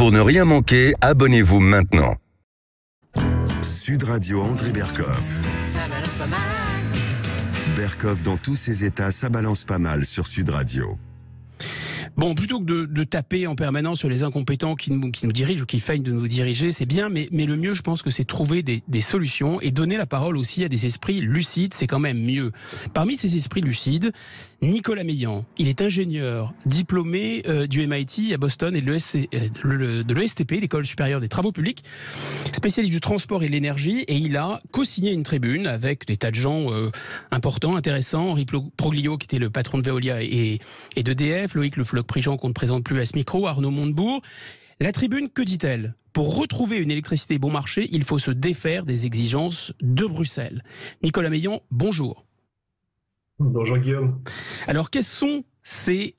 Pour ne rien manquer, abonnez-vous maintenant. Sud Radio André Berkoff. Ça balance pas mal. Berkoff dans tous ses états, ça balance pas mal sur Sud Radio. Bon, plutôt que de taper en permanence sur les incompétents qui nous dirigent ou qui feignent de nous diriger, c'est bien, mais le mieux, je pense que c'est trouver des solutions et donner la parole aussi à des esprits lucides, c'est quand même mieux. Parmi ces esprits lucides, Nicolas Meillan, il est ingénieur, diplômé du MIT à Boston et de l'ESTP, l'École supérieure des travaux publics, spécialiste du transport et de l'énergie, et il a co-signé une tribune avec des tas de gens importants, intéressants, Henri Proglio qui était le patron de Veolia et d'EDF, Loïc Le Floch-Prigent qu'on ne présente plus à ce micro, Arnaud Montebourg. La tribune, que dit-elle ? Pour retrouver une électricité bon marché, il faut se défaire des exigences de Bruxelles. Nicolas Meillan, bonjour. Bonjour Guillaume. Alors, quelles sont ces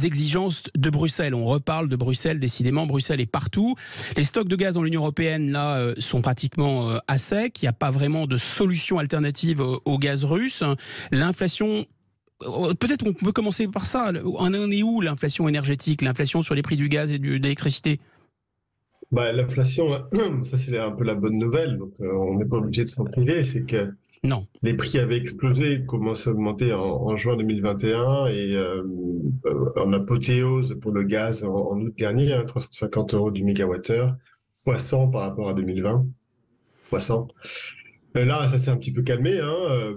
exigences de Bruxelles? On reparle de Bruxelles, décidément, Bruxelles est partout. Les stocks de gaz dans l'Union européenne, là, sont pratiquement à sec. Il n'y a pas vraiment de solution alternative au gaz russe. L'inflation... Peut-être on peut commencer par ça. On est où l'inflation énergétique, l'inflation sur les prix du gaz et de l'électricité? L'inflation, ça c'est un peu la bonne nouvelle, donc on n'est pas obligé de s'en priver, c'est que non. Les prix avaient explosé, commencé à augmenter en juin 2021 et en apothéose pour le gaz en août dernier, 350 € du mégawattheure, fois 100 par rapport à 2020, fois 100. Là, ça s'est un petit peu calmé,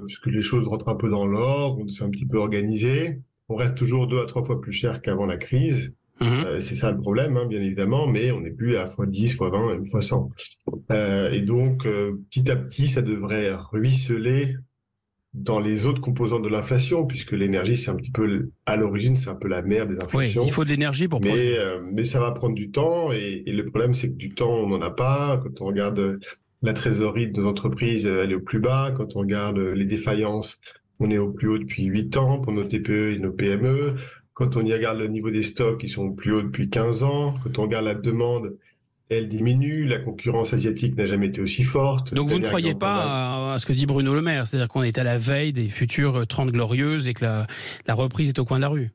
puisque les choses rentrent un peu dans l'ordre, on s'est un petit peu organisé. On reste toujours 2 à 3 fois plus cher qu'avant la crise. C'est ça le problème, bien évidemment, mais on n'est plus à fois 10, fois 20, même fois 100. Et donc, petit à petit, ça devrait ruisseler dans les autres composants de l'inflation, puisque l'énergie, c'est un petit peu, à l'origine, c'est un peu la mère des inflations. Oui, il faut de l'énergie pour produire. Mais ça va prendre du temps, et le problème, c'est que du temps, on n'en a pas. Quand on regarde la trésorerie de nos entreprises, elle est au plus bas. Quand on regarde les défaillances, on est au plus haut depuis 8 ans pour nos TPE et nos PME. Quand on y regarde le niveau des stocks, ils sont au plus haut depuis 15 ans. Quand on regarde la demande, elle diminue. La concurrence asiatique n'a jamais été aussi forte. Donc vous ne croyez pas à ce que dit Bruno Le Maire, c'est-à-dire qu'on est à la veille des futures 30 glorieuses et que la reprise est au coin de la rue?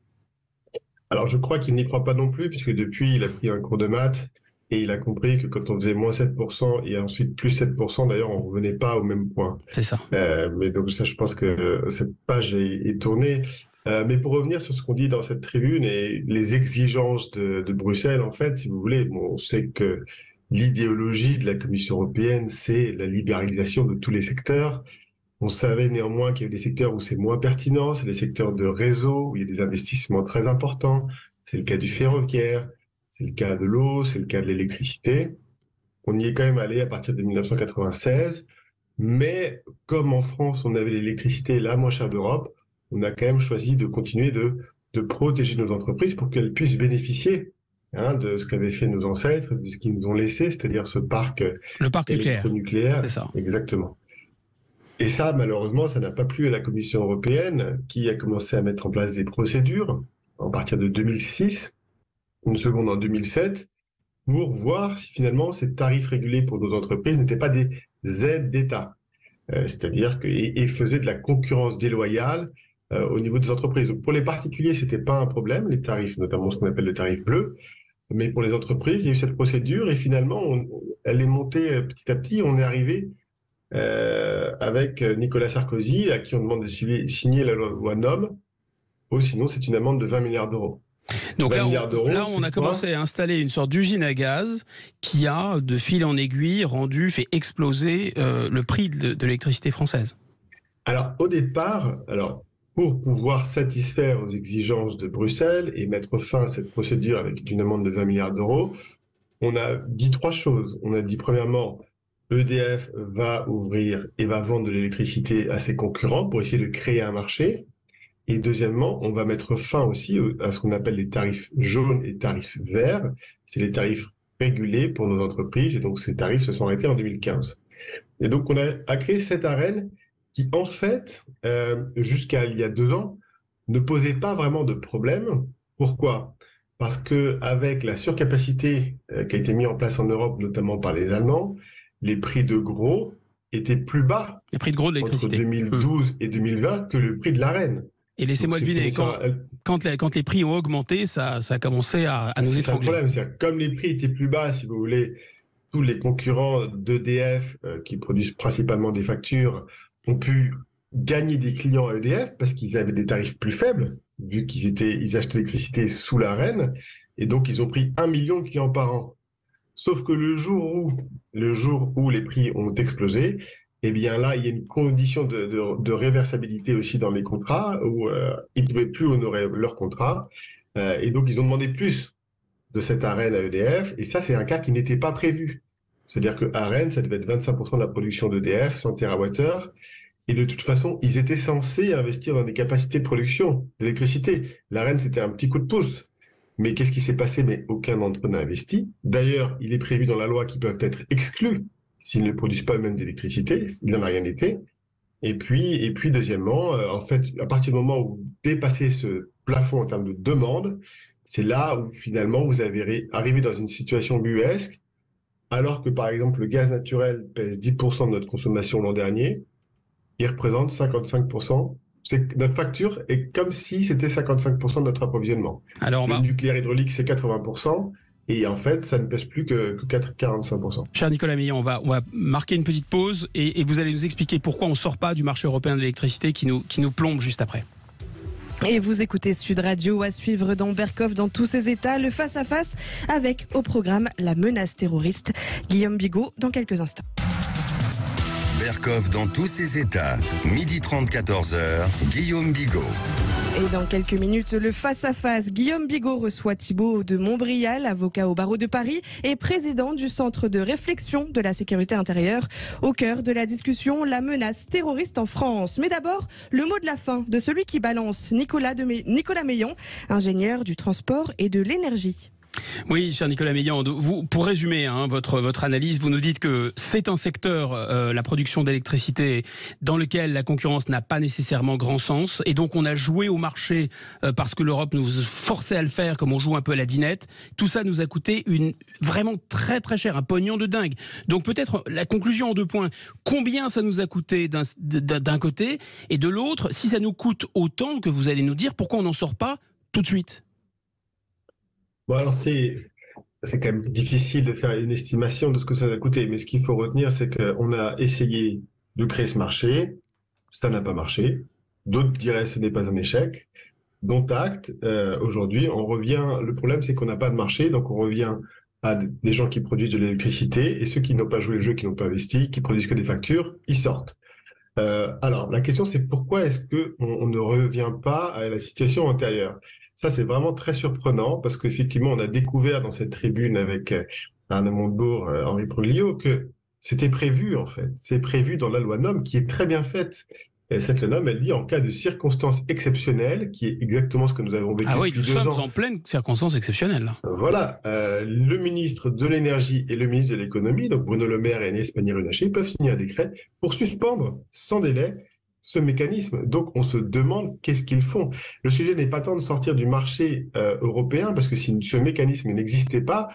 Alors je crois qu'il n'y croit pas non plus, puisque depuis, il a pris un cours de maths et il a compris que quand on faisait moins 7% et ensuite plus 7%, d'ailleurs, on ne revenait pas au même point. C'est ça. Mais donc ça, je pense que cette page est tournée. Mais pour revenir sur ce qu'on dit dans cette tribune et les exigences de Bruxelles, en fait, si vous voulez, bon, on sait que l'idéologie de la Commission européenne, c'est la libéralisation de tous les secteurs. On savait néanmoins qu'il y avait des secteurs où c'est moins pertinent, c'est les secteurs de réseau, où il y a des investissements très importants. C'est le cas du ferroviaire, c'est le cas de l'eau, c'est le cas de l'électricité. On y est quand même allé à partir de 1996. Mais comme en France, on avait l'électricité la moins chère d'Europe, on a quand même choisi de continuer de protéger nos entreprises pour qu'elles puissent bénéficier de ce qu'avaient fait nos ancêtres, de ce qu'ils nous ont laissé, c'est-à-dire ce parc, le parc électronucléaire. C'est ça. Exactement. Et ça, malheureusement, ça n'a pas plu à la Commission européenne, qui a commencé à mettre en place des procédures, à partir de 2006, une seconde en 2007, pour voir si finalement ces tarifs régulés pour nos entreprises n'étaient pas des aides d'État. C'est-à-dire et faisaient de la concurrence déloyale au niveau des entreprises. Donc pour les particuliers, c'était pas un problème, les tarifs, notamment ce qu'on appelle le tarif bleu, mais pour les entreprises, il y a eu cette procédure et finalement, elle est montée petit à petit. On est arrivé avec Nicolas Sarkozy, à qui on demande de signer la loi NOM, ou sinon c'est une amende de 20 milliards d'euros. Donc là, on a commencé à installer une sorte d'usine à gaz qui a, de fil en aiguille, fait exploser le prix de l'électricité française. Alors, au départ, pour pouvoir satisfaire aux exigences de Bruxelles et mettre fin à cette procédure avec une amende de 20 milliards d'euros, on a dit 3 choses. On a dit, premièrement, EDF va ouvrir et va vendre de l'électricité à ses concurrents pour essayer de créer un marché. Et deuxièmement, on va mettre fin aussi à ce qu'on appelle les tarifs jaunes et tarifs verts. C'est les tarifs régulés pour nos entreprises. Et donc, ces tarifs se sont arrêtés en 2015. Et donc, on a créé cette arène qui, en fait, jusqu'à il y a 2 ans, ne posait pas vraiment de problème. Pourquoi ? Parce qu'avec la surcapacité qui a été mise en place en Europe, notamment par les Allemands, les prix de gros étaient plus bas les prix de gros de l'électricité entre 2012 et 2020 que le prix de l'Arenh. Et laissez-moi deviner, quand les prix ont augmenté, ça a commencé à nous C'est ça le étrangler. problème, c'est comme les prix étaient plus bas, si vous voulez, tous les concurrents d'EDF, qui produisent principalement des factures, ont pu gagner des clients à EDF parce qu'ils avaient des tarifs plus faibles, vu ils achetaient l'électricité sous l'Arenh, et donc ils ont pris 1 million de clients par an. Sauf que le jour où les prix ont explosé, eh bien là, il y a une condition de réversibilité aussi dans les contrats où ils ne pouvaient plus honorer leur contrat. Et donc, ils ont demandé plus de cette Arenh à EDF. Et ça, c'est un cas qui n'était pas prévu. C'est-à-dire que Arenh, ça devait être 25% de la production d'EDF, 100 TWh. Et de toute façon, ils étaient censés investir dans des capacités de production d'électricité. L'Arenh, c'était un petit coup de pouce. Mais qu'est-ce qui s'est passé? Mais aucun d'entre eux n'a investi. D'ailleurs, il est prévu dans la loi qu'ils peuvent être exclus s'ils ne produisent pas eux-mêmes d'électricité. Il n'en a rien été. Et puis deuxièmement, en fait, à partir du moment où vous dépassez ce plafond en termes de demande, c'est là où finalement vous avez arrivé dans une situation buesque, alors que par exemple le gaz naturel pèse 10% de notre consommation l'an dernier, il représente 55%. Notre facture est comme si c'était 55% de notre approvisionnement. Alors le nucléaire hydraulique, c'est 80%. Et en fait, ça ne pèse plus que 45%. Cher Nicolas Meillan, on va marquer une petite pause et vous allez nous expliquer pourquoi on ne sort pas du marché européen de l'électricité qui nous plombe juste après. Et vous écoutez Sud Radio, à suivre dans Berkoff dans tous ses états, le face-à-face avec au programme la menace terroriste. Guillaume Bigot dans quelques instants. Berkoff dans tous ses états. 12h30, 14h, Guillaume Bigot. Et dans quelques minutes, le face-à-face. Guillaume Bigot reçoit Thibault de Montbrial, avocat au barreau de Paris et président du Centre de réflexion de la sécurité intérieure. Au cœur de la discussion, la menace terroriste en France. Mais d'abord, le mot de la fin de celui qui balance, Nicolas Meillan, ingénieur du transport et de l'énergie. Oui, cher Nicolas Meillan, vous, pour résumer votre analyse, vous nous dites que c'est un secteur, la production d'électricité, dans lequel la concurrence n'a pas nécessairement grand sens, et donc on a joué au marché parce que l'Europe nous forçait à le faire, comme on joue un peu à la dinette. Tout ça nous a coûté vraiment très très cher, un pognon de dingue. Donc peut-être la conclusion en 2 points, combien ça nous a coûté d'un côté, et de l'autre, si ça nous coûte autant que vous allez nous dire, pourquoi on n'en sort pas tout de suite? Bon, alors c'est quand même difficile de faire une estimation de ce que ça va coûter, mais ce qu'il faut retenir, c'est qu'on a essayé de créer ce marché, ça n'a pas marché, d'autres diraient que ce n'est pas un échec, dont acte. Aujourd'hui, on revient, le problème c'est qu'on n'a pas de marché, donc on revient à des gens qui produisent de l'électricité, et ceux qui n'ont pas joué le jeu, qui n'ont pas investi, qui produisent que des factures, ils sortent. Alors, la question c'est pourquoi est-ce qu'on ne revient pas à la situation antérieure? Ça, c'est vraiment très surprenant parce qu'effectivement, on a découvert dans cette tribune avec Arnaud Montebourg, Henri Proglio, que c'était prévu, en fait. C'est prévu dans la loi NOM qui est très bien faite. Et cette loi NOM, elle dit en cas de circonstances exceptionnelles, qui est exactement ce que nous avons vécu depuis 2 ans. Ah oui, nous sommes en pleine circonstances exceptionnelles. Voilà. Le ministre de l'Énergie et le ministre de l'Économie, donc Bruno Le Maire et Agnès Pannier-Runacher, peuvent signer un décret pour suspendre sans délai ce mécanisme. Donc, on se demande qu'est-ce qu'ils font. Le sujet n'est pas tant de sortir du marché européen, parce que si ce mécanisme n'existait pas,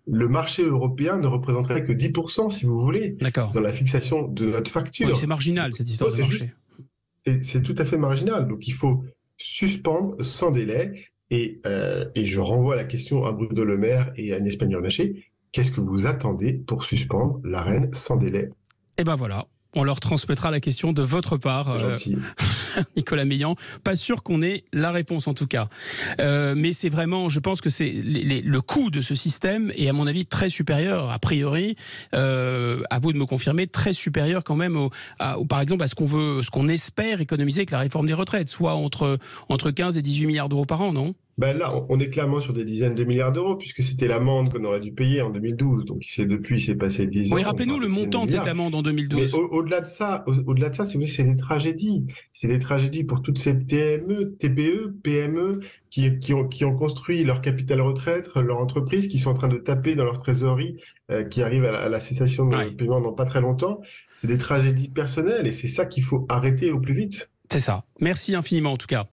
le marché européen ne représenterait que 10%, si vous voulez, dans la fixation de notre facture. Oui, c'est marginal, cette histoire de marché. C'est tout à fait marginal. Donc, il faut suspendre sans délai. Et je renvoie la question à Bruno Le Maire et à Agnès Pannier-Runacher. Qu'est-ce que vous attendez pour suspendre l'Arenh sans délai? Eh ben voilà. On leur transmettra la question de votre part, Nicolas Meillan. Pas sûr qu'on ait la réponse en tout cas. Mais c'est vraiment, je pense que c'est le coût de ce système est à mon avis très supérieur, a priori, à vous de me confirmer, très supérieur quand même par exemple à ce qu'on espère économiser avec la réforme des retraites, soit entre 15 et 18 milliards d'euros par an, non ? Ben là, on est clairement sur des dizaines de milliards d'euros, puisque c'était l'amende qu'on aurait dû payer en 2012. Donc, depuis, il s'est passé 10 ans. Oui, rappelez-nous le montant de cette amende en 2012. Mais au-delà de ça, si vous voulez, c'est des tragédies. C'est des tragédies pour toutes ces TME, TPE, PME, qui ont construit leur capital retraite, leur entreprise, qui sont en train de taper dans leur trésorerie, qui arrive à la cessation de paiement dans pas très longtemps. C'est des tragédies personnelles, et c'est ça qu'il faut arrêter au plus vite. C'est ça. Merci infiniment, en tout cas.